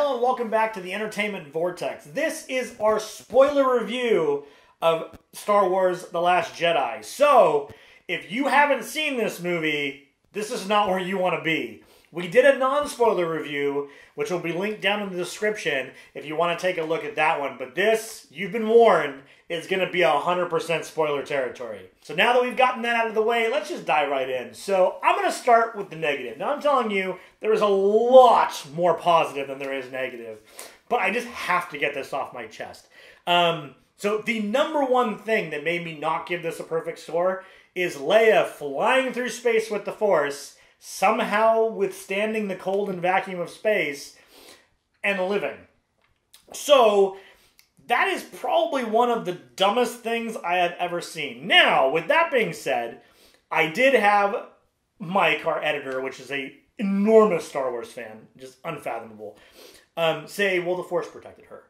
Hello and welcome back to the Entertainment Vortex. This is our spoiler review of Star Wars The Last Jedi. So, if you haven't seen this movie, this is not where you want to be. We did a non-spoiler review, which will be linked down in the description if you want to take a look at that one. But this, you've been warned, is going to be 100% spoiler territory. So now that we've gotten that out of the way, let's just dive right in. So I'm going to start with the negative. Now I'm telling you, there is a lot more positive than there is negative. But I just have to get this off my chest. So the number one thing that made me not give this a perfect score is Leia flying through space with the Force, somehow withstanding the cold and vacuum of space, and living. So, that is probably one of the dumbest things I have ever seen. Now, with that being said, I did have Mike, our editor, which is an enormous Star Wars fan, just unfathomable, say, well, the Force protected her.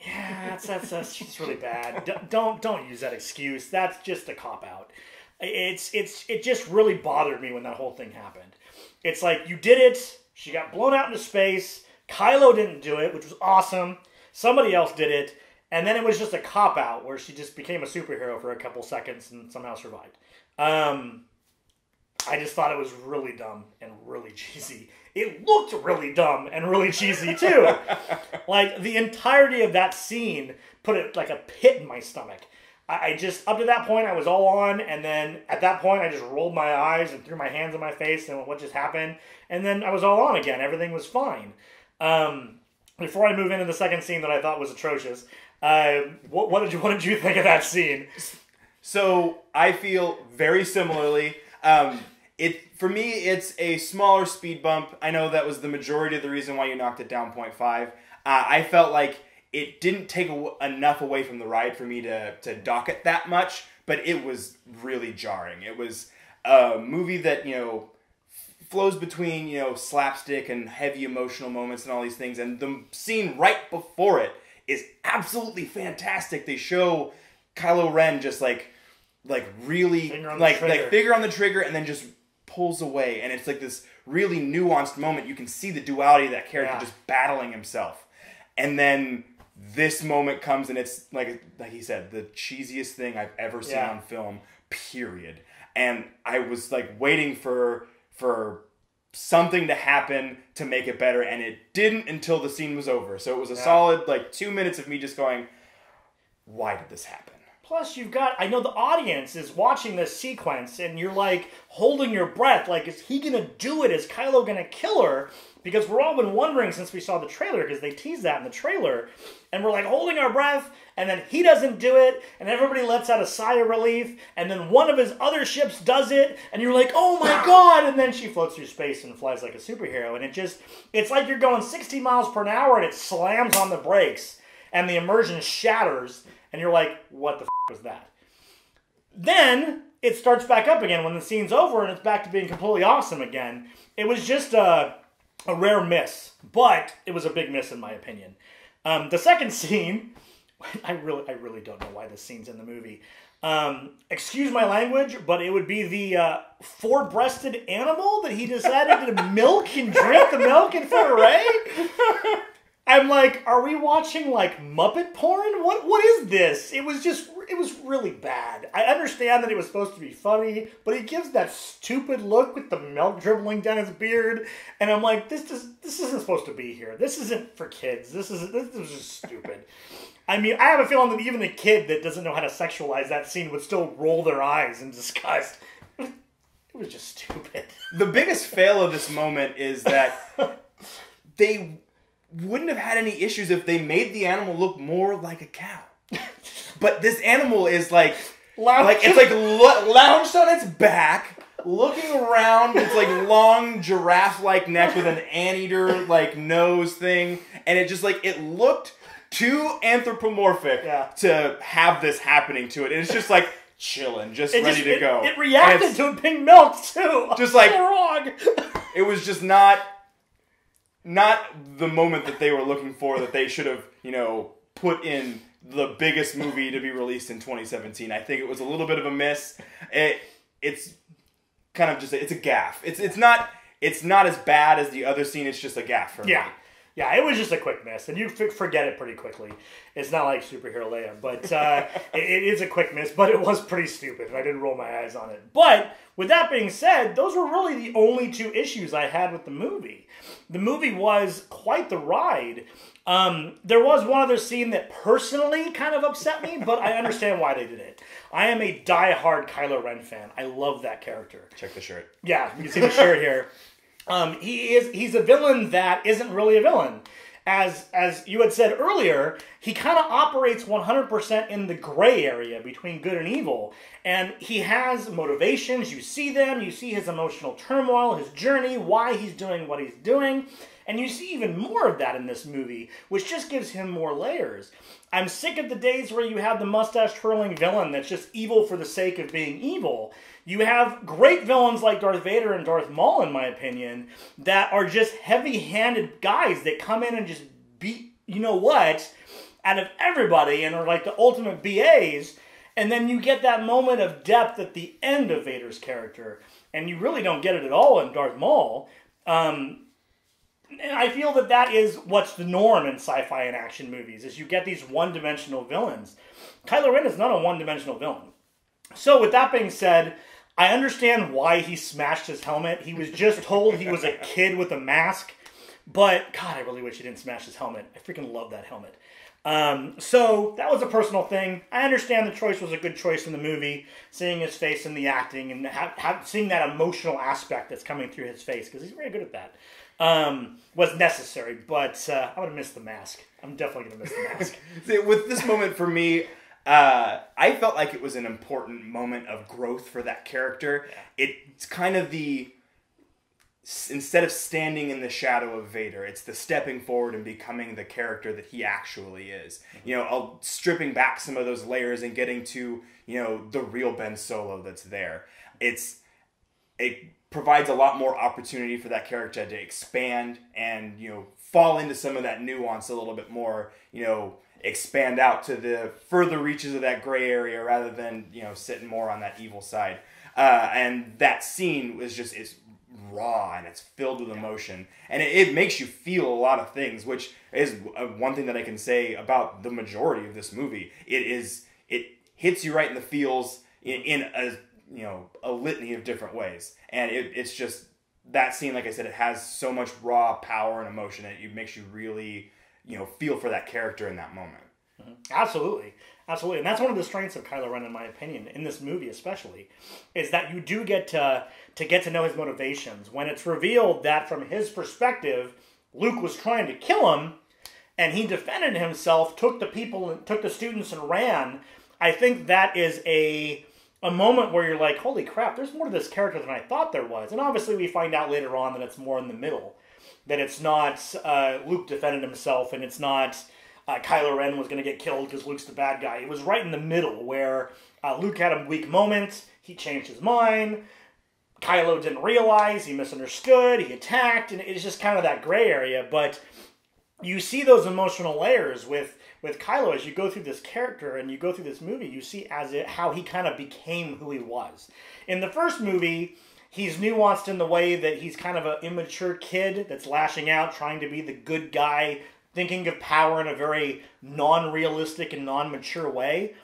Yeah, that's just really bad. Don't use that excuse. That's just a cop-out. It just really bothered me when that whole thing happened. It's like, you did it, she got blown out into space, Kylo didn't do it, which was awesome, somebody else did it, and then it was just a cop-out where she just became a superhero for a couple seconds and somehow survived. I just thought it was really dumb and really cheesy. It looked really dumb and really cheesy, too. Like, the entirety of that scene put it like a pit in my stomach. I just, up to that point, I was all on, and then at that point, I just rolled my eyes and threw my hands in my face and what just happened, and then I was all on again. Everything was fine. Before I move into the second scene that I thought was atrocious, what did you think of that scene? So, I feel very similarly. For me, it's a smaller speed bump. I know that was the majority of the reason why you knocked it down 0.5. I felt like it didn't take enough away from the ride for me to dock it that much, but it was really jarring. It was a movie that, flows between, slapstick and heavy emotional moments and all these things, and the scene right before it is absolutely fantastic. They show Kylo Ren just really finger on the trigger and then just pulls away, and it's like this really nuanced moment. You can see the duality of that character just battling himself. And then this moment comes, and it's like he said, the cheesiest thing I've ever seen on film, period. And I was like waiting for something to happen to make it better, and it didn't until the scene was over. So it was a solid 2 minutes of me just going, why did this happen? Plus, I know the audience is watching this sequence, and you're like holding your breath, like, is he gonna do it? Is Kylo gonna kill her? Because we're all been wondering since we saw the trailer, because they teased that in the trailer, and we're like holding our breath, and then he doesn't do it, and everybody lets out a sigh of relief, and then one of his other ships does it, and you're like, oh my god, and then she floats through space and flies like a superhero, and it's like you're going 60 miles per hour, and it slams on the brakes, and the immersion shatters, and you're like, what the f*** was that? Then it starts back up again when the scene's over, and it's back to being completely awesome again. It was just a rare miss, but it was a big miss in my opinion. The second scene, I really don't know why this scene's in the movie. Excuse my language, but it would be the four-breasted animal that he decided to milk and drink the milk in front of Rey. I'm like, are we watching like Muppet porn? What is this? It was really bad. I understand that it was supposed to be funny, but he gives that stupid look with the milk dribbling down his beard, and I'm like, this isn't supposed to be here. This isn't for kids. This was just stupid. I mean, I have a feeling that even a kid that doesn't know how to sexualize that scene would still roll their eyes in disgust. It was just stupid. The biggest fail of this moment is that they wouldn't have had any issues if they made the animal look more like a cow. But this animal is it's lounged on its back, looking around, its long giraffe-like neck with an anteater nose thing, and it just it looked too anthropomorphic to have this happening to it. And it's just chilling, ready to go. It reacted to it being milked too. Just so wrong. It was just not the moment that they were looking for, that they should have, put in the biggest movie to be released in 2017. I think it was a little bit of a miss. It's kind of just, it's a gaffe. It's not as bad as the other scene. It's just a gaffe for me. Yeah, it was just a quick miss, and you forget it pretty quickly. It's not like Superhero Leia, but it is a quick miss, but it was pretty stupid, and I didn't roll my eyes on it. But with that being said, those were really the only two issues I had with the movie. The movie was quite the ride. There was one other scene that personally kind of upset me, but I understand why they did it. I am a die-hard Kylo Ren fan. I love that character. Check the shirt. Yeah, you can see the shirt here. He's a villain that isn't really a villain. As you had said earlier, he kind of operates 100% in the gray area between good and evil. And he has motivations, you see them, you see his emotional turmoil, his journey, why he's doing what he's doing. And you see even more of that in this movie, which just gives him more layers. I'm sick of the days where you have the mustache-twirling villain that's just evil for the sake of being evil. You have great villains like Darth Vader and Darth Maul, in my opinion, that are just heavy-handed guys that come in and just beat, you know what, out of everybody and are like the ultimate BAs. And then you get that moment of depth at the end of Vader's character. And you really don't get it at all in Darth Maul. And I feel that that is what's the norm in sci-fi and action movies, is you get these one-dimensional villains. Kylo Ren is not a one-dimensional villain. So with that being said, I understand why he smashed his helmet. He was just told he was a kid with a mask. But, God, I really wish he didn't smash his helmet. I freaking love that helmet. So that was a personal thing. I understand the choice was a good choice in the movie, seeing his face in the acting and seeing that emotional aspect that's coming through his face, because he's very good at that. Was necessary, but I'm going to miss the mask. I'm definitely going to miss the mask. See, with this moment for me, I felt like it was an important moment of growth for that character. Yeah. It's kind of instead of standing in the shadow of Vader, it's the stepping forward and becoming the character that he actually is. You know, stripping back some of those layers and getting to, you know, the real Ben Solo that's there. It provides a lot more opportunity for that character to expand and, you know, fall into some of that nuance a little bit more, you know, expand out to the further reaches of that gray area rather than, you know, sitting more on that evil side. And that scene is raw and it's filled with emotion. And it makes you feel a lot of things, which is one thing that I can say about the majority of this movie. It hits you right in the feels in a litany of different ways. And it's just, that scene, like I said, it has so much raw power and emotion, and it makes you really, you know, feel for that character in that moment. Mm-hmm. Absolutely. Absolutely. And that's one of the strengths of Kylo Ren, in my opinion, in this movie especially, is that you do get to know his motivations. When it's revealed that from his perspective, Luke was trying to kill him, and he defended himself, took the students and ran, I think that is a moment where you're like, holy crap, there's more to this character than I thought there was. And obviously we find out later on that it's more in the middle. That it's not Luke defended himself, and it's not Kylo Ren was going to get killed because Luke's the bad guy. It was right in the middle where Luke had a weak moment, he changed his mind, Kylo didn't realize, he misunderstood, he attacked, and it's just kind of that gray area. But you see those emotional layers with Kylo as you go through this character and you go through this movie. You see how he kind of became who he was. In the first movie, he's nuanced in the way that he's kind of an immature kid that's lashing out, trying to be the good guy, thinking of power in a very non-realistic and non-mature way,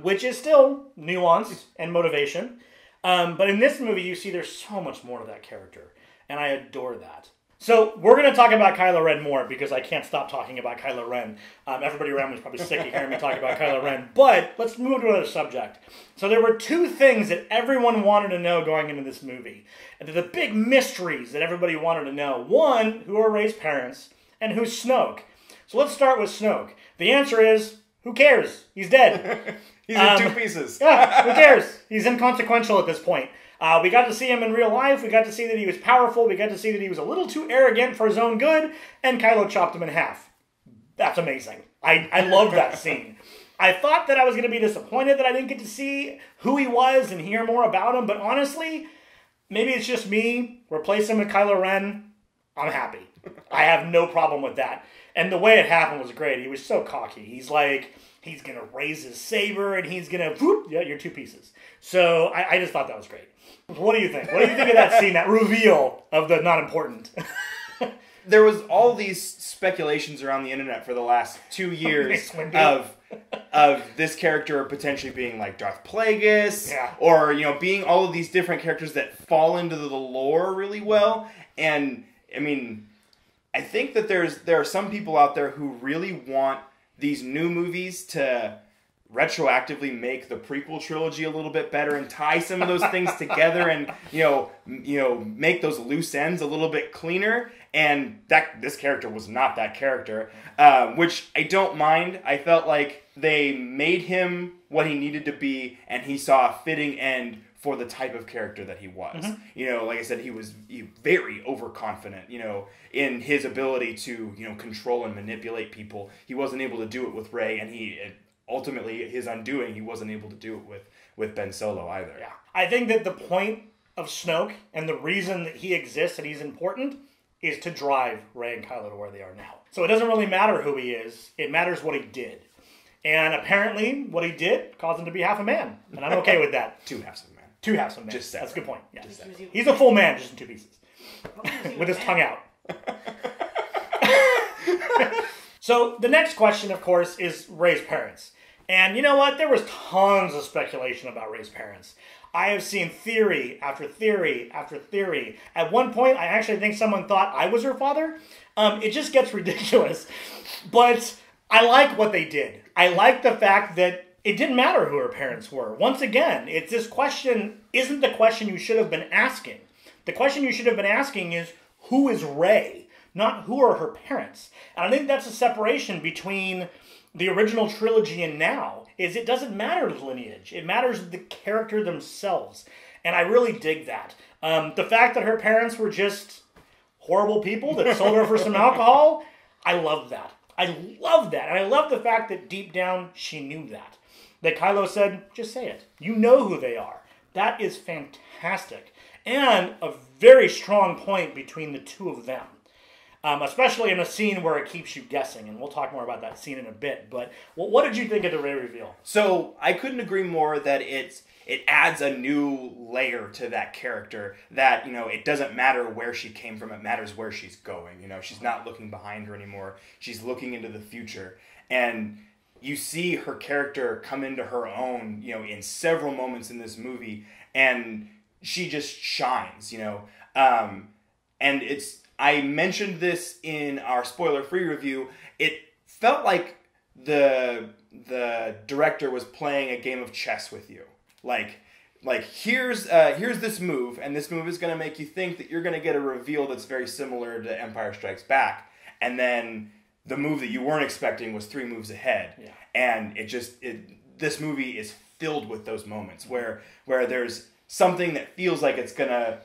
which is still nuance and motivation. But in this movie, you see there's so much more to that character, and I adore that. So we're going to talk about Kylo Ren more because I can't stop talking about Kylo Ren. Everybody around me is probably sick of hearing me talk about Kylo Ren. But let's move to another subject. So there were two things that everyone wanted to know going into this movie. And they're the big mysteries that everybody wanted to know. One, who are Rey's parents, and who's Snoke. So let's start with Snoke. The answer is, who cares? He's dead. He's in two pieces. Yeah, who cares? He's inconsequential at this point. We got to see him in real life. We got to see that he was powerful. We got to see that he was a little too arrogant for his own good. And Kylo chopped him in half. That's amazing. I love that scene. I thought that I was going to be disappointed that I didn't get to see who he was and hear more about him. But honestly, maybe it's just me. Replace him with Kylo Ren. I'm happy. I have no problem with that. And the way it happened was great. He was so cocky. He's like, he's going to raise his saber and he's going to, whoop, yeah, you're two pieces. So I just thought that was great. What do you think? What do you think of that scene, that reveal of the not important? there was all these speculations around the internet for the last 2 years of this character potentially being like Darth Plagueis, or being all of these different characters that fall into the lore really well. And I mean, I think that there are some people out there who really want these new movies to retroactively make the prequel trilogy a little bit better and tie some of those things together, and make those loose ends a little bit cleaner. And this character was not that character, which I don't mind. I felt like they made him what he needed to be, and he saw a fitting end for the type of character that he was. Like I said, he was very overconfident, in his ability to, control and manipulate people. He wasn't able to do it with Rey, and ultimately, his undoing, he wasn't able to do it with Ben Solo either. Yeah. I think that the point of Snoke and the reason that he exists and he's important is to drive Rey and Kylo to where they are now. So it doesn't really matter who he is. It matters what he did. And apparently, what he did caused him to be half a man. And I'm okay with that. 2 halves of a man. 2 halves of a man. Just That's a good point. Yeah. He's a full man, just in 2 pieces. With his tongue out. So the next question, of course, is Rey's parents. And you know what? There was tons of speculation about Rey's parents. I have seen theory after theory after theory. At one point, I actually think someone thought I was her father. It just gets ridiculous. But I like what they did. I like the fact that it didn't matter who her parents were. Once again, this question isn't the question you should have been asking. The question you should have been asking is, who is Rey? Not who are her parents. And I think that's a separation between the original trilogy and now, is it doesn't matter the lineage. It matters the character themselves. And I really dig that. The fact that her parents were just horrible people that sold her for some alcohol, I love that. I love that. And I love the fact that deep down she knew that. That Kylo said, just say it. You know who they are. That is fantastic. And a very strong point between the two of them. Especially in a scene where it keeps you guessing. And we'll talk more about that scene in a bit. But what did you think of the Rey reveal? So I couldn't agree more that it adds a new layer to that character. That, it doesn't matter where she came from. It matters where she's going. She's not looking behind her anymore. She's looking into the future. And you see her character come into her own, in several moments in this movie. And she just shines, And I mentioned this in our spoiler-free review. It felt like the director was playing a game of chess with you. Like here's this move, and this move is going to make you think that you're going to get a reveal that's very similar to Empire Strikes Back, and then the move that you weren't expecting was 3 moves ahead. Yeah. And this movie is filled with those moments where there's something that feels like it's gonna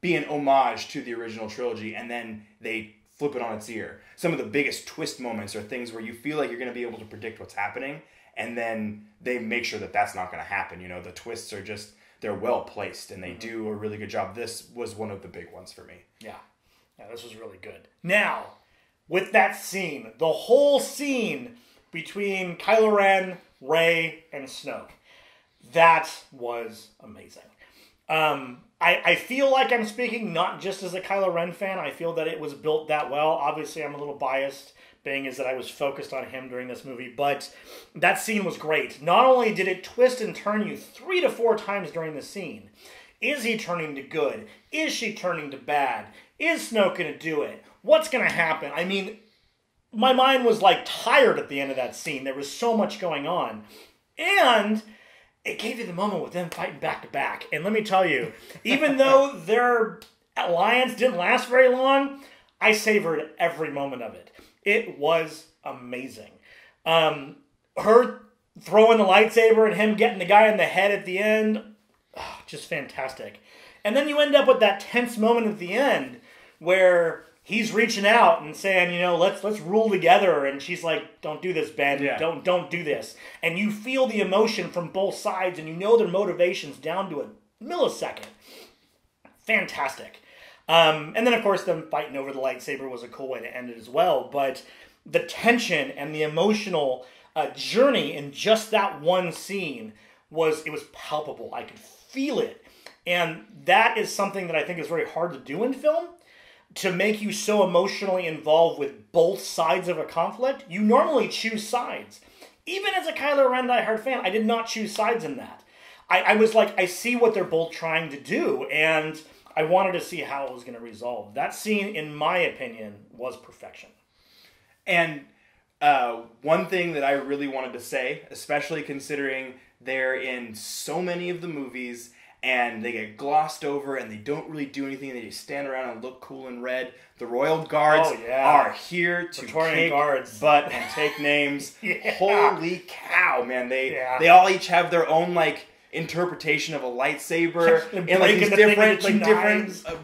be an homage to the original trilogy, and then they flip it on its ear. Some of the biggest twist moments are things where you feel like you're going to be able to predict what's happening, and then they make sure that that's not going to happen. The twists are just, they're well placed, and they do a really good job. This was one of the big ones for me. Yeah, this was really good. Now, with that scene, the whole scene between Kylo Ren, Rey, and Snoke, that was amazing. I feel like I'm speaking not just as a Kylo Ren fan. I feel that it was built that well. Obviously, I'm a little biased, being as that I was focused on him during this movie, but that scene was great. Not only did it twist and turn you 3 to 4 times during the scene. Is he turning to good? Is she turning to bad? Is Snoke going to do it? What's going to happen? I mean, my mind was like tired at the end of that scene. There was so much going on. And it gave you the moment with them fighting back to back. And let me tell you, even though their alliance didn't last very long, I savored every moment of it. It was amazing. Her throwing the lightsaber and him getting the guy in the head at the end, just fantastic. And then you end up with that tense moment at the end where he's reaching out and saying, let's rule together. And she's like, don't do this, Ben. Yeah. Don't do this. And you feel the emotion from both sides, and you know their motivations down to a millisecond. Fantastic. And then, of course, them fighting over the lightsaber was a cool way to end it as well. But the tension and the emotional journey in just that one scene was palpable. I could feel it. And that is something that I think is very hard to do in film, to make you so emotionally involved with both sides of a conflict. You normally choose sides. Even as a Kylo Ren diehard fan, I did not choose sides in that. I was like, I see what they're both trying to do, and I wanted to see how it was going to resolve. That scene, in my opinion, was perfection. And one thing that I really wanted to say, especially considering they're in so many of the movies and they get glossed over and they don't really do anything, they just stand around and look cool in red. The Royal Guards are here to kick butt and take names. Holy cow, man. They all each have their own, like, interpretation of a lightsaber and like these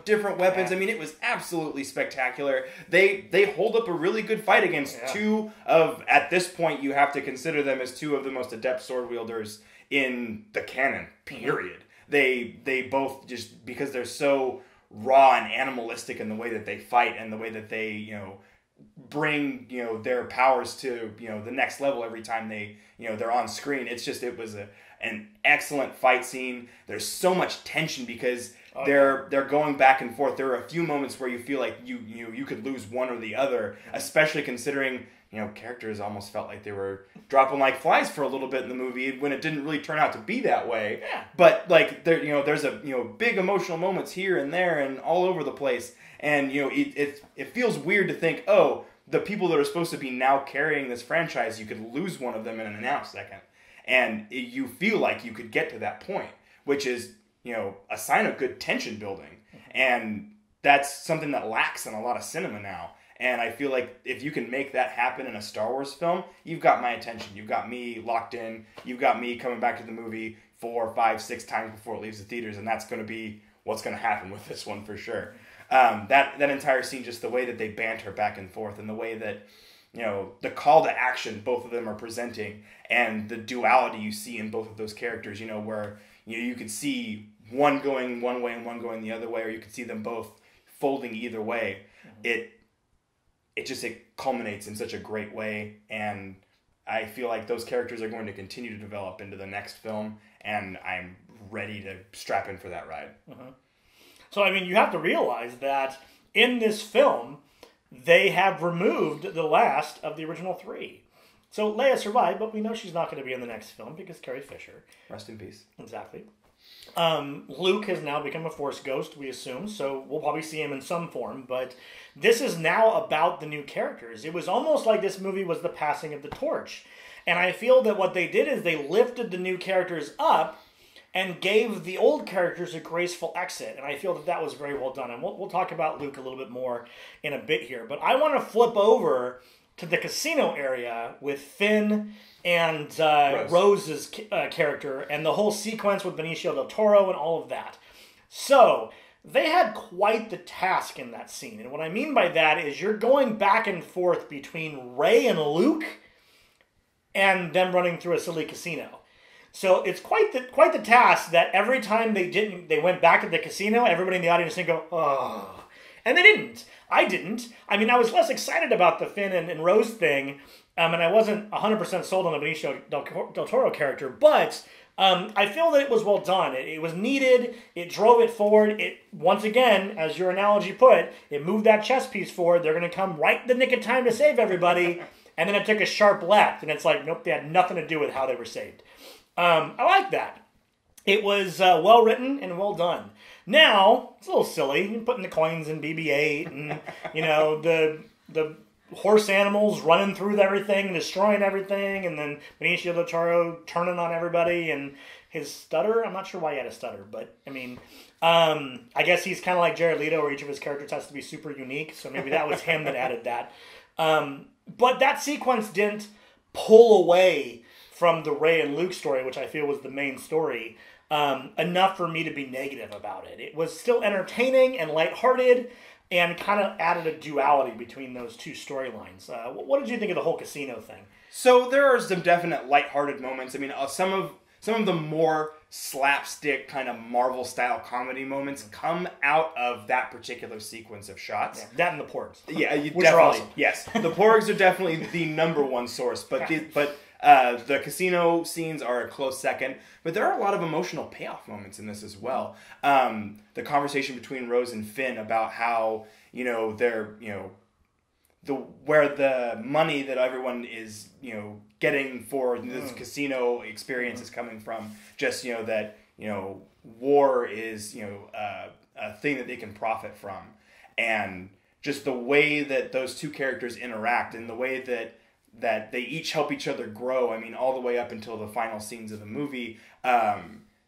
different weapons. I mean, it was absolutely spectacular. They hold up a really good fight against two of, at this point, you have to consider them as two of the most adept sword wielders in the canon, period. They both, just because they're so raw and animalistic in the way that they fight and the way that they, you know, bring, you know, their powers to, you know, the next level every time they, you know, they're on screen. It's just, it was an excellent fight scene. There's so much tension because they're going back and forth. There are a few moments where you feel like you could lose one or the other, especially considering, you know, characters almost felt like they were dropping like flies for a little bit in the movie when it didn't really turn out to be that way. Yeah. But like there, you know, there's a, you know, big emotional moments here and there and all over the place. And, you know, it feels weird to think, oh, the people that are supposed to be now carrying this franchise, you could lose one of them in an second. And you feel like you could get to that point, which is, you know, a sign of good tension building. And that's something that lacks in a lot of cinema now. And I feel like if you can make that happen in a Star Wars film, you've got my attention. You've got me locked in. You've got me coming back to the movie 4, 5, 6 times before it leaves the theaters. And that's going to be what's going to happen with this one for sure. That entire scene, just the way that they banter back and forth and the way that, you know, the call to action both of them are presenting and the duality you see in both of those characters, you know, where, you know, you could see one going one way and one going the other way, or you could see them both folding either way. It culminates in such a great way, and I feel like those characters are going to continue to develop into the next film, and I'm ready to strap in for that ride. So, I mean, you have to realize that in this film, they have removed the last of the original 3. So Leia survived, but we know she's not going to be in the next film because Carrie Fisher. Rest in peace. Exactly. Luke has now become a Force ghost, we assume, so we'll probably see him in some form, but this is now about the new characters. It was almost like this movie was the passing of the torch. And I feel that what they did is they lifted the new characters up and gave the old characters a graceful exit. And I feel that that was very well done. And we'll talk about Luke a little bit more in a bit here. But I want to flip over to the casino area with Finn and Rose's character and the whole sequence with Benicio del Toro and all of that. So they had quite the task in that scene. And what I mean by that is you're going back and forth between Rey and Luke and them running through a silly casino. So it's quite the task that every time they went back to the casino, everybody in the audience didn't go, oh. And they didn't. I didn't. I mean, I was less excited about the Finn and Rose thing, and I wasn't 100% sold on the Benicio del Toro character, but I feel that it was well done. It was needed. It drove it forward. It, once again, as your analogy put, it moved that chess piece forward. They're going to come right in the nick of time to save everybody, and then it took a sharp left, and it's like, nope, they had nothing to do with how they were saved. I like that. It was well written and well done. Now, it's a little silly. You're putting the coins in BB-8 and, you know, the horse animals running through everything and destroying everything, and then Benicio del Toro turning on everybody and his stutter. I'm not sure why he had a stutter, but, I mean, I guess he's kind of like Jared Leto, where each of his characters has to be super unique, so maybe that was him that added that. But that sequence didn't pull away from the Rey and Luke story, which I feel was the main story, enough for me to be negative about it. It was still entertaining and lighthearted and kind of added a duality between those two storylines. What did you think of the whole casino thing? So there are some definite lighthearted moments. I mean, some of the more slapstick kind of Marvel-style comedy moments come out of that particular sequence of shots. Yeah, that and the porgs. Yeah, which are awesome. Yes, the porgs are definitely the number one source, but The casino scenes are a close second, but there are a lot of emotional payoff moments in this as well. The conversation between Rose and Finn about how, they're, where the money that everyone is, getting for this casino experience is coming from. Just, that, war is, a thing that they can profit from. And just the way that those two characters interact and the way that they each help each other grow. I mean, all the way up until the final scenes of the movie,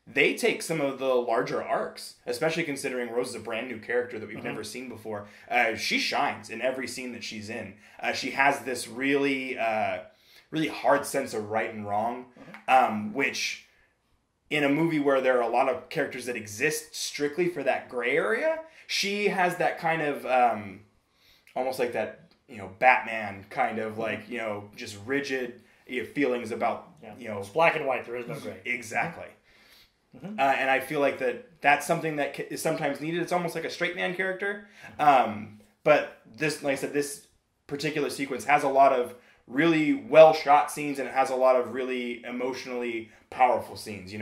they take some of the larger arcs, especially considering Rose is a brand new character that we've never seen before. She shines in every scene that she's in. She has this really, really hard sense of right and wrong, which in a movie where there are a lot of characters that exist strictly for that gray area, she has that kind of, almost like that, Batman kind of like, just rigid feelings about, It's black and white, there is no gray. Exactly. And I feel like that's something that is sometimes needed. It's almost like a straight man character. But this, like I said, this particular sequence has a lot of really well shot scenes, and it has a lot of really emotionally powerful scenes.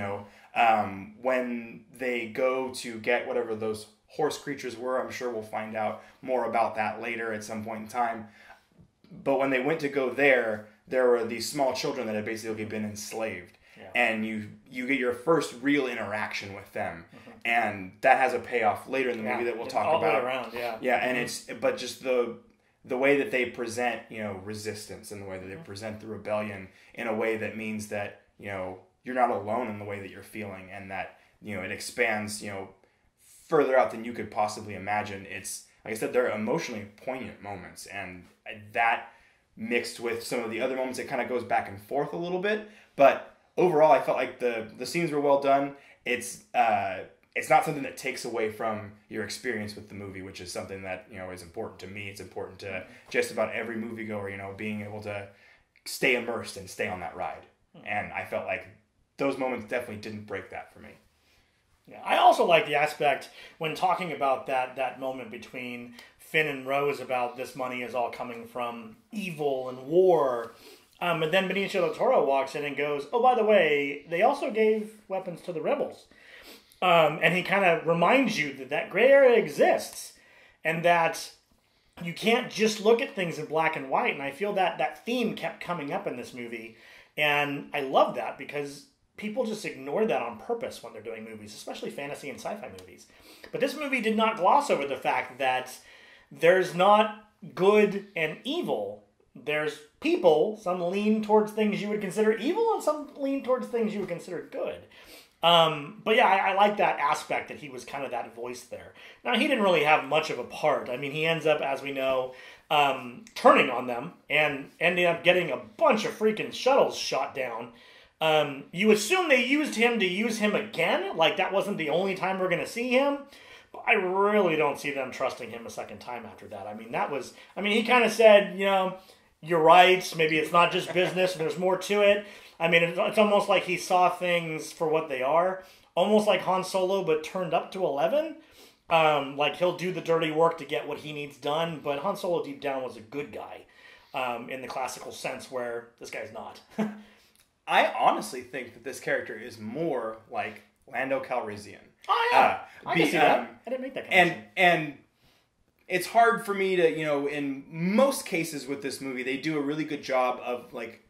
When they go to get whatever those horse creatures were, I'm sure we'll find out more about that later at some point in time. But when they went to go there were these small children that had basically been enslaved. Yeah. And you get your first real interaction with them. And that has a payoff later in the movie that we'll talk all about. All the way around, yeah. Yeah, and but just the way that they present, resistance, and the way that they present the rebellion in a way that means that, you're not alone in the way that you're feeling, and that, it expands, further out than you could possibly imagine. It's, like I said, they're emotionally poignant moments, and that mixed with some of the other moments, it kind of goes back and forth a little bit, but overall I felt like the scenes were well done. It's not something that takes away from your experience with the movie, which is something that, is important to me. It's important to just about every moviegoer, being able to stay immersed and stay on that ride. And I felt like those moments definitely didn't break that for me. Yeah, I also like the aspect when talking about that moment between Finn and Rose about this money is all coming from evil and war. And then Benicio del Toro walks in and goes, oh, by the way, they also gave weapons to the rebels. And he kind of reminds you that gray area exists and that you can't just look at things in black and white. And I feel that theme kept coming up in this movie. And I love that because people just ignore that on purpose when they're doing movies, especially fantasy and sci-fi movies. But this movie did not gloss over the fact that there's not good and evil. There's people, some lean towards things you would consider evil and some lean towards things you would consider good. But yeah, I like that aspect that he was kind of that voice there. Now, he didn't really have much of a part. I mean, he ends up, as we know, turning on them and ending up getting a bunch of freaking shuttles shot down. You assume they used him to use him again, like that wasn't the only time we're going to see him. But I really don't see them trusting him a second time after that. I mean, he kind of said, you're right, maybe it's not just business, there's more to it. I mean, it's almost like he saw things for what they are. Almost like Han Solo, but turned up to 11. Like, he'll do the dirty work to get what he needs done, but Han Solo deep down was a good guy in the classical sense, where this guy's not. I honestly think that this character is more like Lando Calrissian. Oh, yeah. I can see that. I didn't make that connection. And it's hard for me to, in most cases with this movie, they do a really good job of, like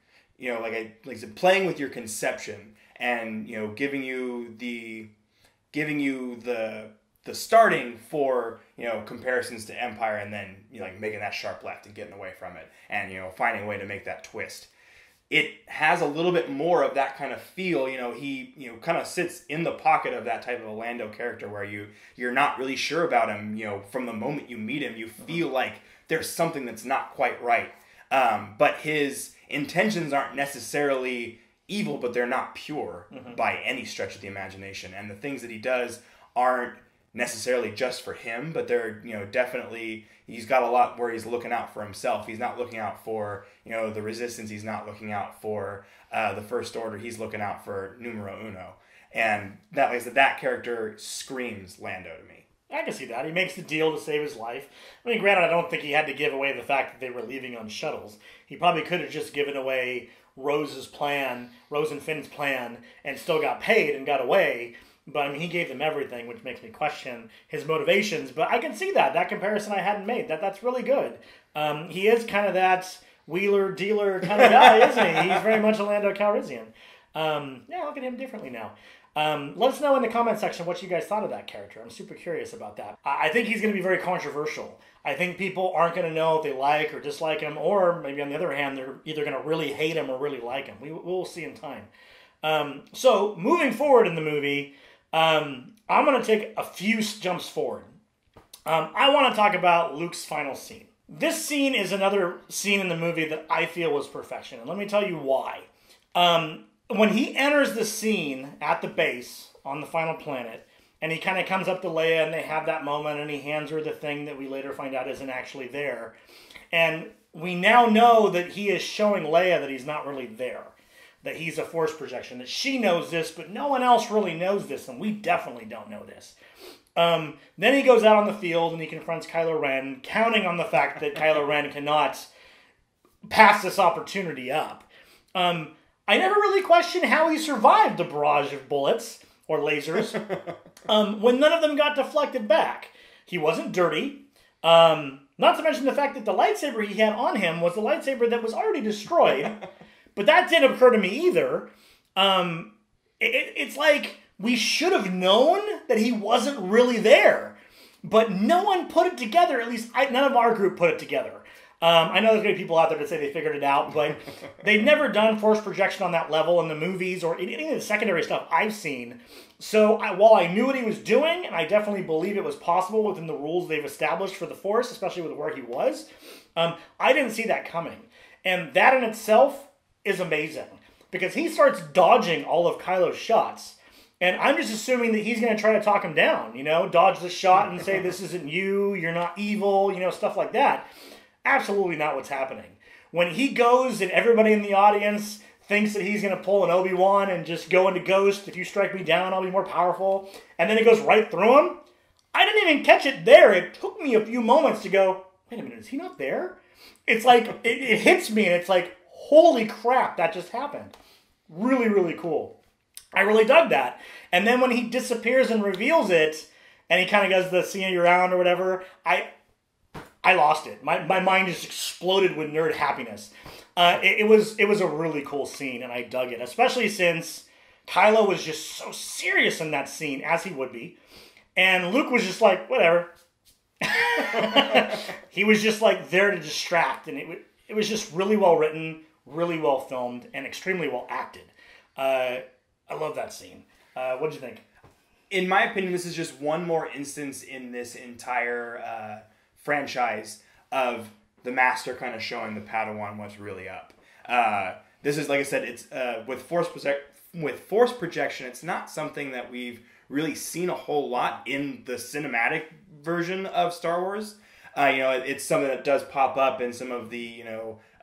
I said, playing with your conception and, giving you the starting for, comparisons to Empire, and then, making that sharp left and getting away from it and, finding a way to make that twist. It has a little bit more of that kind of feel. He kind of sits in the pocket of that type of a Lando character where you're not really sure about him. From the moment you meet him, you feel like there's something that's not quite right. But his intentions aren't necessarily evil, but they're not pure by any stretch of the imagination. And the things that he does aren't necessarily just for him, but they're, definitely, he's got a lot where he's looking out for himself. He's not looking out for, the resistance. He's not looking out for the First Order. He's looking out for numero uno. And that character screams Lando to me. I can see that. He makes the deal to save his life. I mean, granted, I don't think he had to give away the fact that they were leaving on shuttles. He probably could have just given away Rose and Finn's plan, and still got paid and got away. But I mean, he gave them everything, which makes me question his motivations. But I can see that comparison I hadn't made. That's really good. He is kind of that wheeler dealer kind of guy, isn't he? He's very much a Lando Calrissian. Yeah, look at him differently now. Let us know in the comment section what you guys thought of that character. I'm super curious about that. I think he's going to be very controversial. I think people aren't going to know if they like or dislike him, or maybe on the other hand, they're either going to really hate him or really like him. We'll see in time. So moving forward in the movie, I'm going to take a few jumps forward. I want to talk about Luke's final scene. This scene is another scene in the movie that I feel was perfection, and let me tell you why. When he enters the scene at the base on the final planet, and he kind of comes up to Leia, and they have that moment, and he hands her the thing that we later find out isn't actually there. And we now know that he is showing Leia that he's not really there, that he's a force projection, that she knows this, but no one else really knows this, and we definitely don't know this. Then he goes out on the field, and he confronts Kylo Ren, counting on the fact that Kylo Ren cannot pass this opportunity up. I never really questioned how he survived the barrage of bullets or lasers when none of them got deflected back. He wasn't dirty. Not to mention the fact that the lightsaber he had on him was the lightsaber that was already destroyed. But that didn't occur to me either. It's like we should have known that he wasn't really there. But no one put it together. At least none of our group put it together. I know there's going to be people out there that say they figured it out, but they've never done force projection on that level in the movies or in any of the secondary stuff I've seen. So while I knew what he was doing, and I definitely believe it was possible within the rules they've established for the force, especially with where he was, I didn't see that coming. And that in itself is amazing, because he starts dodging all of Kylo's shots. And I'm just assuming that he's going to try to talk him down, dodge the shot and say, this isn't you, you're not evil, stuff like that. Absolutely not what's happening. When he goes and everybody in the audience thinks that he's going to pull an Obi-Wan and just go into Ghost, if you strike me down, I'll be more powerful, and then it goes right through him, I didn't even catch it there. It took me a few moments to go, wait a minute, is he not there? It's like, it hits me, and it's like, holy crap, that just happened. Really, really cool. I really dug that. And then when he disappears and reveals it, and he kind of does the seeing you around or whatever, I lost it. My mind just exploded with nerd happiness. It was a really cool scene, and I dug it, especially since Kylo was just so serious in that scene, as he would be, and Luke was just like, whatever. He was just like there to distract, and it was just really well written, really well filmed, and extremely well acted. I love that scene. What did you think? In my opinion, this is just one more instance in this entire franchise of the master kind of showing the Padawan what's really up. This is, like I said, it's with force projection. It's not something that we've really seen a whole lot in the cinematic version of Star Wars. It's something that does pop up in some of the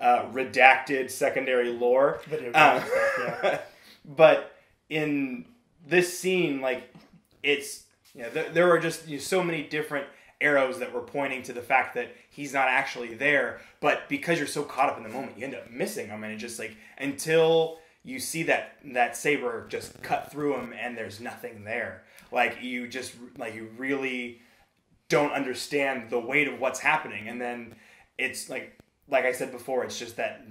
redacted secondary lore. Video game stuff, yeah. But in this scene, there are just so many different arrows that were pointing to the fact that he's not actually there, but because you're so caught up in the moment, you end up missing him, and it just until you see that saber just cut through him and there's nothing there, you really don't understand the weight of what's happening. And then it's like I said before, it's just that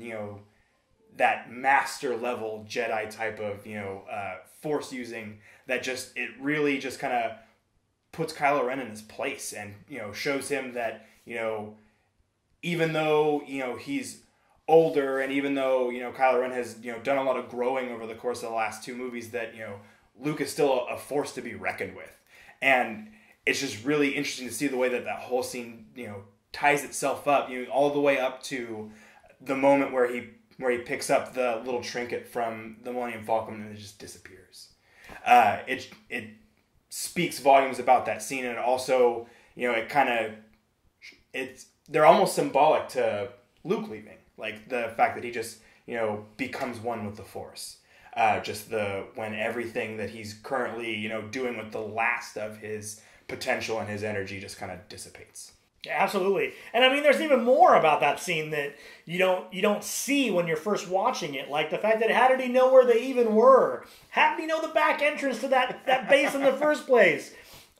that master level Jedi type of force using that it really just kind of puts Kylo Ren in his place, and shows him that even though he's older, and even though Kylo Ren has done a lot of growing over the course of the last two movies, that Luke is still a force to be reckoned with. And it's just really interesting to see the way that whole scene ties itself up, all the way up to the moment where he picks up the little trinket from the Millennium Falcon and it just disappears. It speaks volumes about that scene, and it also, they're almost symbolic to Luke leaving, the fact that he just, becomes one with the Force. When everything that he's currently, doing with the last of his potential and his energy just kind of dissipates. Absolutely. And I mean, there's even more about that scene that you don't see when you're first watching it. Like the fact that how did he know where they even were? How did he know the back entrance to that base in the first place?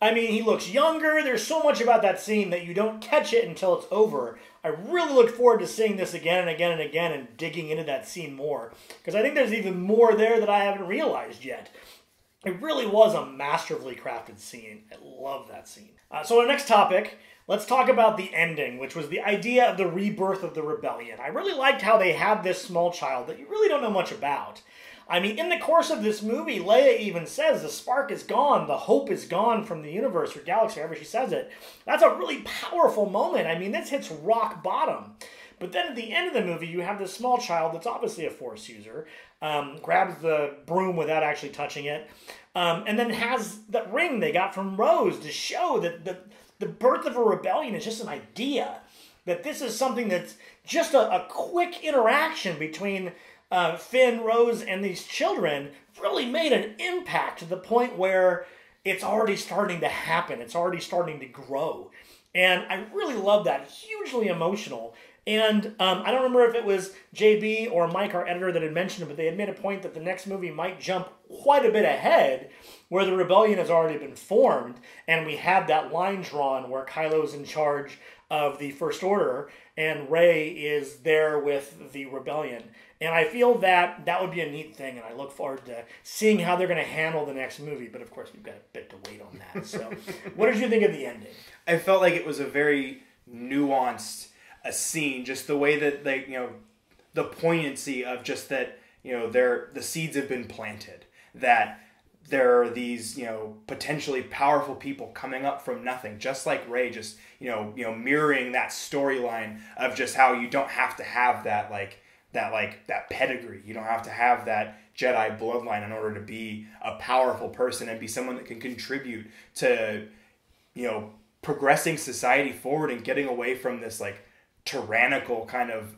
I mean, he looks younger. There's so much about that scene that you don't catch it until it's over. I really look forward to seeing this again and again and again and digging into that scene more. Because I think there's even more there that I haven't realized yet. It really was a masterfully crafted scene. I love that scene. So our next topic, let's talk about the ending, which was the idea of the rebirth of the rebellion. I really liked how they had this small child that you really don't know much about. I mean, in the course of this movie, Leia even says the spark is gone, the hope is gone from the universe or galaxy, however she says it. That's a really powerful moment. I mean, this hits rock bottom. But then at the end of the movie, you have this small child that's obviously a Force user, grabs the broom without actually touching it, and then has that ring they got from Rose to show that the birth of a rebellion is just an idea. That this is something that's just a quick interaction between Finn, Rose, and these children really made an impact to the point where it's already starting to happen. It's already starting to grow. And I really love that. Hugely emotional. And I don't remember if it was JB or Mike, our editor, that had mentioned it, but they had made a point that the next movie might jump quite a bit ahead where the rebellion has already been formed and we have that line drawn where Kylo's in charge of the First Order and Rey is there with the rebellion. And I feel that that would be a neat thing, and I look forward to seeing how they're going to handle the next movie. But of course, we've got a bit to wait on that. So, what did you think of the ending? I felt like it was a very nuanced scene, just the way that they, the poignancy of just that, the seeds have been planted, that there are these, potentially powerful people coming up from nothing, just like Rey, just, mirroring that storyline of just how you don't have to have that, that pedigree. You don't have to have that Jedi bloodline in order to be a powerful person and be someone that can contribute to, progressing society forward and getting away from this, tyrannical kind of,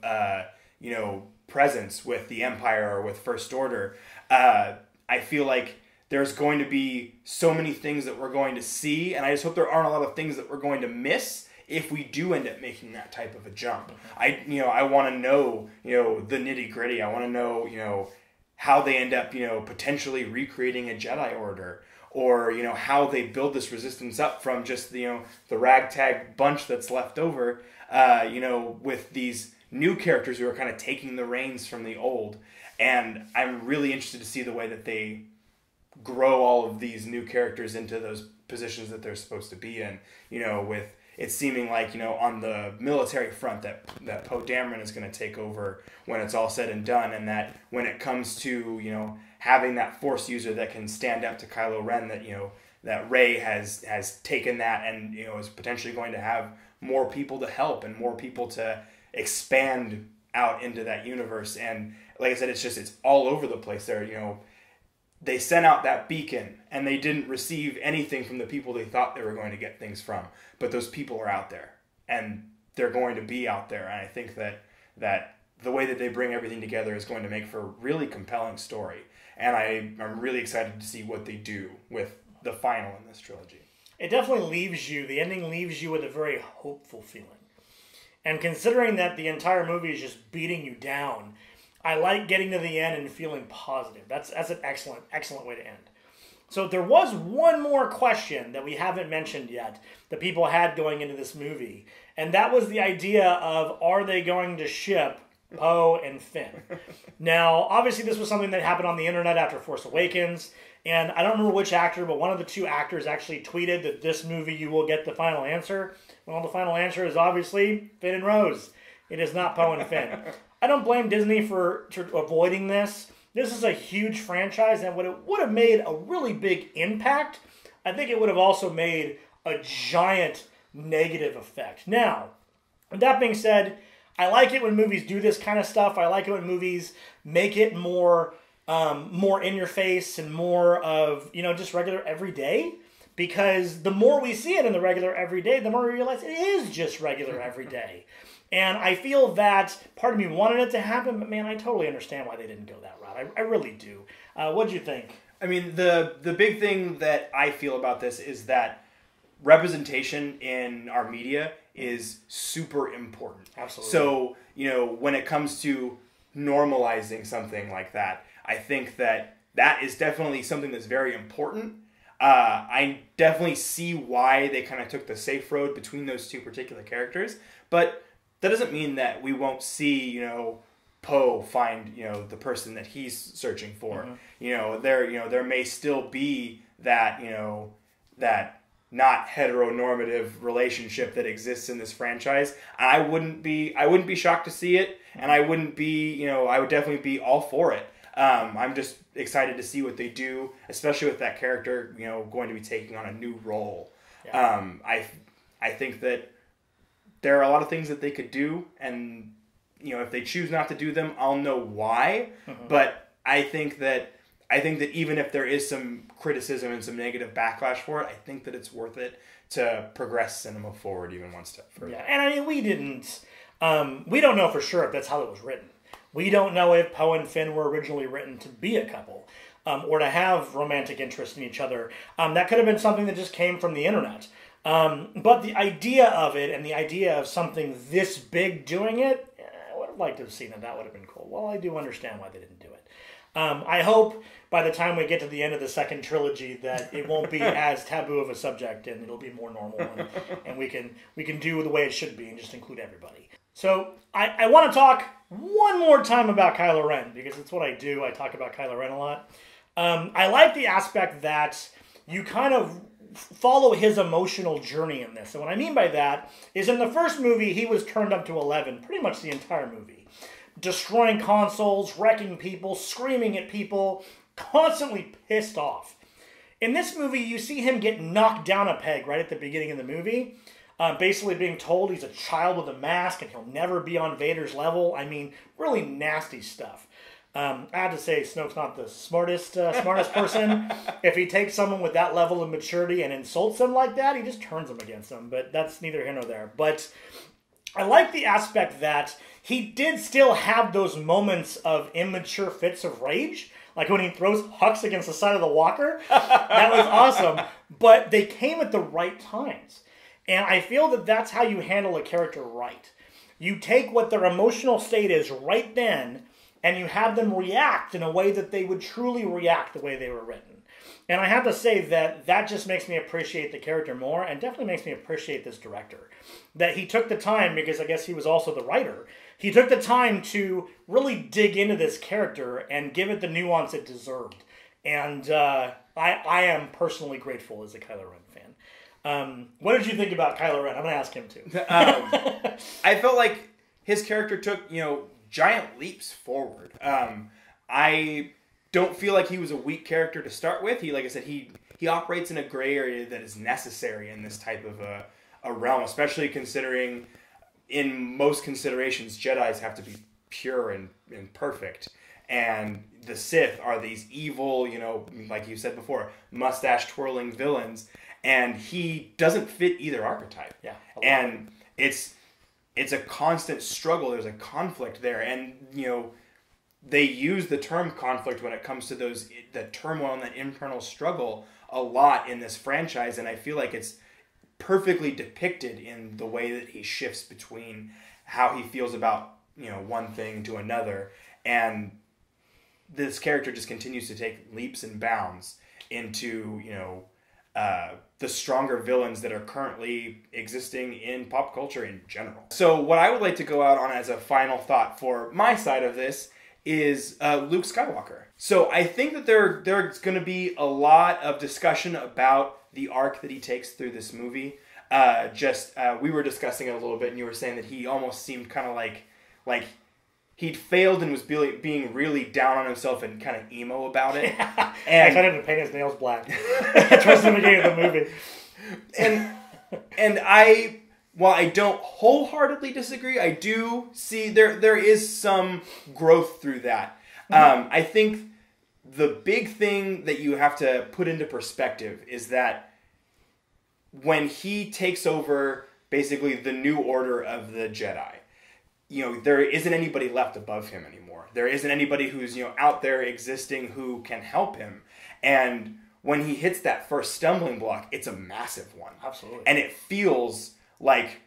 presence with the Empire or with First Order. I feel like there's going to be so many things that we're going to see, and I just hope there aren't a lot of things that we're going to miss if we do end up making that type of a jump. I want to know, the nitty gritty. I want to know, how they end up, potentially recreating a Jedi Order, or, how they build this resistance up from just, the ragtag bunch that's left over, with these new characters who are kind of taking the reins from the old. And I'm really interested to see the way that they grow all of these new characters into those positions that they're supposed to be in, with it seeming like, on the military front that Poe Dameron is going to take over when it's all said and done, and that when it comes to, having that Force user that can stand up to Kylo Ren, that, that Rey has taken that and, is potentially going to have more people to help and more people to expand out into that universe. And like I said, it's all over the place there. They sent out that beacon and they didn't receive anything from the people they thought they were going to get things from. But those people are out there and they're going to be out there. And I think that the way that they bring everything together is going to make for a really compelling story. And I'm really excited to see what they do with the final in this trilogy. It definitely the ending leaves you with a very hopeful feeling. And considering that the entire movie is just beating you down, I like getting to the end and feeling positive. That's an excellent way to end. So there was one more question that we haven't mentioned yet that people had going into this movie. And that was the idea of, are they going to ship Poe and Finn? Now, obviously this was something that happened on the internet after Force Awakens. And I don't remember which actor, but one of the two actors actually tweeted that this movie you will get the final answer. Well, the final answer is obviously Finn and Rose. It is not Poe and Finn. I don't blame Disney for avoiding this. This is a huge franchise, and it would have made a really big impact. I think it would have also made a giant negative effect. Now, with that being said, I like it when movies do this kind of stuff. I like it when movies make it more in your face and more of, just regular everyday. Because the more we see it in the regular everyday, the more we realize it is just regular everyday. And I feel that part of me wanted it to happen, but man, I totally understand why they didn't go that route. I really do. What do you think? I mean, the big thing that I feel about this is that representation in our media is super important. Absolutely. So, you know, when it comes to normalizing something like that, I think that is definitely something that's very important. I definitely see why they kind of took the safe road between those two particular characters, but that doesn't mean that we won't see, you know, Poe find, you know, the person that he's searching for. Mm-hmm. You know, there may still be that, you know, that not heteronormative relationship that exists in this franchise. I wouldn't be shocked to see it, and I would definitely be all for it. I'm just excited to see what they do, especially with that character, you know, going to be taking on a new role. Yeah. I think that there are a lot of things that they could do, and, you know, if they choose not to do them, I'll know why. Mm-hmm. But I think that even if there is some criticism and some negative backlash for it, I think that it's worth it to progress cinema forward even one step further. Yeah, and I mean, we don't know for sure if that's how it was written. We don't know if Poe and Finn were originally written to be a couple, or to have romantic interest in each other. That could have been something that just came from the internet. But the idea of it, and the idea of something this big doing it, I would have liked to have seen it. That would have been cool. Well, I do understand why they didn't do it. I hope by the time we get to the end of the second trilogy that it won't be as taboo of a subject, and it'll be more normal, and we can do the way it should be and just include everybody. So I want to talk one more time about Kylo Ren, because it's what I do. I talk about Kylo Ren a lot. I like the aspect that you kind of follow his emotional journey in this. And what I mean by that is, in the first movie, he was turned up to 11 pretty much the entire movie. Destroying consoles, wrecking people, screaming at people, constantly pissed off. In this movie, you see him get knocked down a peg right at the beginning of the movie. Basically being told he's a child with a mask and he'll never be on Vader's level. I mean, really nasty stuff. I have to say, Snoke's not the smartest person. If he takes someone with that level of maturity and insults them like that, he just turns them against them. But that's neither here nor there. But I like the aspect that he did still have those moments of immature fits of rage. Like when he throws Hux against the side of the walker. That was awesome. But they came at the right times. And I feel that that's how you handle a character right. You take what their emotional state is right then, and you have them react in a way that they would truly react the way they were written. And I have to say that just makes me appreciate the character more, and definitely makes me appreciate this director. That he took the time, because I guess he was also the writer, he took the time to really dig into this character and give it the nuance it deserved. And I am personally grateful as a Kylo Ren fan. What did you think about Kylo Ren? I'm going to ask him too. I felt like his character took, giant leaps forward. I don't feel like he was a weak character to start with. Like I said, he operates in a gray area that is necessary in this type of a realm, especially considering, in most considerations, Jedis have to be pure and perfect. And the Sith are these evil, like you said before, mustache-twirling villains. And he doesn't fit either archetype. Yeah. And it's a constant struggle. There's a conflict there. And, they use the term conflict when it comes to the turmoil and that internal struggle a lot in this franchise. And I feel like it's perfectly depicted in the way that he shifts between how he feels about, one thing to another. And this character just continues to take leaps and bounds into, the stronger villains that are currently existing in pop culture in general. So what I would like to go out on as a final thought for my side of this is Luke Skywalker. So I think that there's going to be a lot of discussion about the arc that he takes through this movie. We were discussing it a little bit, and you were saying that he almost seemed kind of like he'd failed and was being really down on himself and kind of emo about it. Yeah. And I tried to paint his nails black towards the beginning of the movie. And while I don't wholeheartedly disagree, I do see there is some growth through that. I think the big thing that you have to put into perspective is that when he takes over basically the new order of the Jedi, there isn't anybody left above him anymore. There isn't anybody who's, out there existing who can help him. And when he hits that first stumbling block, it's a massive one. Absolutely. And it feels like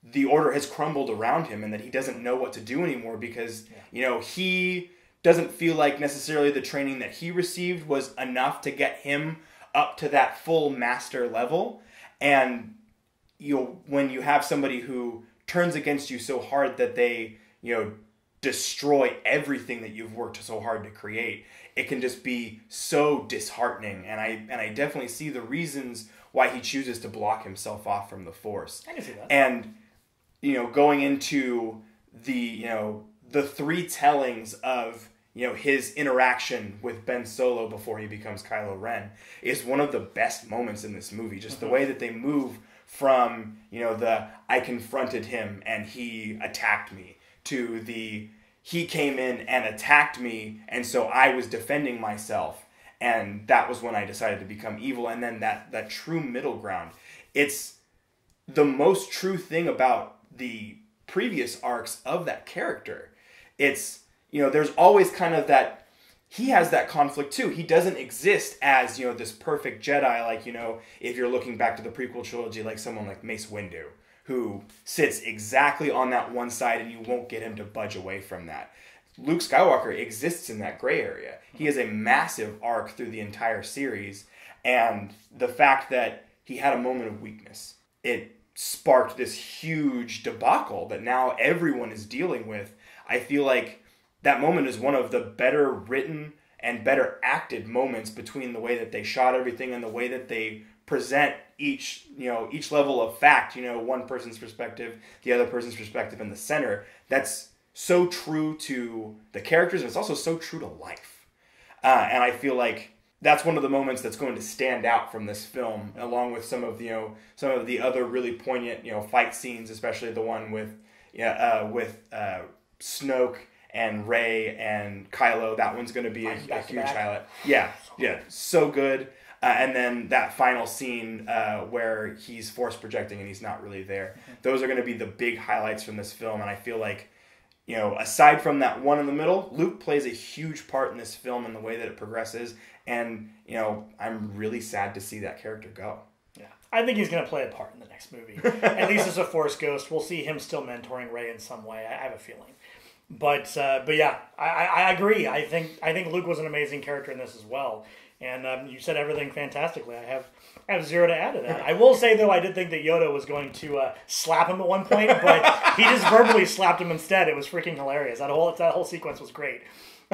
the order has crumbled around him and that he doesn't know what to do anymore because, he doesn't feel like necessarily the training that he received was enough to get him up to that full master level. And, when you have somebody who turns against you so hard that they, destroy everything that you've worked so hard to create, it can just be so disheartening. And I definitely see the reasons why he chooses to block himself off from the Force. I can see that. And, going into the three tellings of, his interaction with Ben Solo before he becomes Kylo Ren is one of the best moments in this movie. Just the way that they move from, the I confronted him and he attacked me to the he came in and attacked me and so I was defending myself and that was when I decided to become evil. And then that true middle ground. It's the most true thing about the previous arcs of that character. It's, there's always kind of that, he has that conflict too. He doesn't exist as, this perfect Jedi, like, if you're looking back to the prequel trilogy, like someone like Mace Windu, who sits exactly on that one side and you won't get him to budge away from that. Luke Skywalker exists in that gray area. He has a massive arc through the entire series, and the fact that he had a moment of weakness, it sparked this huge debacle that now everyone is dealing with. I feel like that moment is one of the better written and better acted moments between the way that they shot everything and the way that they present each level of fact, one person's perspective, the other person's perspective in the center. That's so true to the characters, and it's also so true to life. And I feel like that's one of the moments that's going to stand out from this film, along with some of the other really poignant, fight scenes, especially the one with Snoke and Rey and Kylo. That one's going to be a huge highlight. Yeah, so good. And then that final scene where he's force projecting and he's not really there. Those are going to be the big highlights from this film. And I feel like, aside from that one in the middle, Luke plays a huge part in this film and the way that it progresses. And, I'm really sad to see that character go. Yeah, I think he's going to play a part in the next movie. At least as a Force ghost. We'll see him still mentoring Rey in some way. I have a feeling. But yeah, I agree. I think Luke was an amazing character in this as well. And you said everything fantastically. I have zero to add to that. I will say, though, I did think that Yoda was going to slap him at one point, but he just verbally slapped him instead. It was freaking hilarious. That whole sequence was great.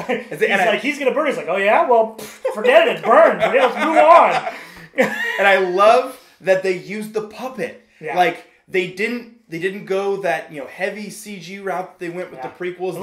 He's going to burn. He's like, oh, yeah? Well, forget it. It's burned. Let's move on. And I love that they used the puppet. Yeah. Like, they didn't go that, heavy CG route that they went with the prequels.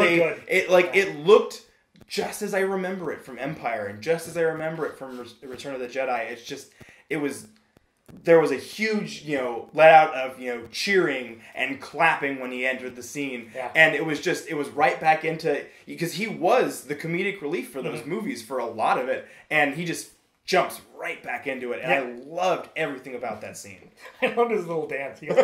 It looked just as I remember it from Empire and just as I remember it from Return of the Jedi. It's just, there was a huge, let out of, cheering and clapping when he entered the scene. Yeah. And it was right back into, because he was the comedic relief for those movies for a lot of it. And he just jumps right back into it. And I loved everything about that scene. I loved his little dance. He goes,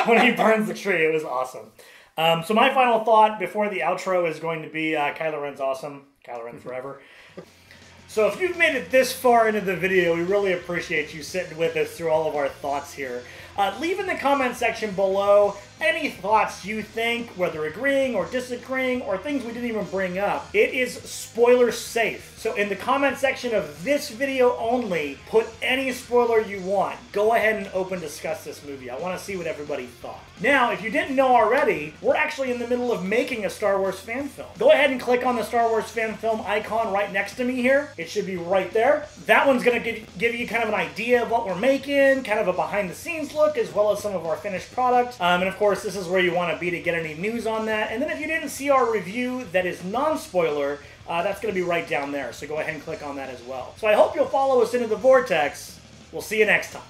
when he burns the tree. It was awesome. So my final thought before the outro is going to be Kylo Ren's awesome. Kylo Ren forever. So if you've made it this far into the video, we really appreciate you sitting with us through all of our thoughts here. Leave in the comment section below any thoughts you think, whether agreeing or disagreeing, or things we didn't even bring up. It is spoiler safe. So in the comment section of this video only, put any spoiler you want. Go ahead and open discuss this movie. I want to see what everybody thought. Now, if you didn't know already, we're actually in the middle of making a Star Wars fan film. Go ahead and click on the Star Wars fan film icon right next to me here. It should be right there. That one's going to give you kind of an idea of what we're making, kind of a behind the scenes look, as well as some of our finished product. And of course, this is where you want to be to get any news on that. And then if you didn't see our review that is non-spoiler, that's going to be right down there. So go ahead and click on that as well. So I hope you'll follow us into the Vortex. We'll see you next time.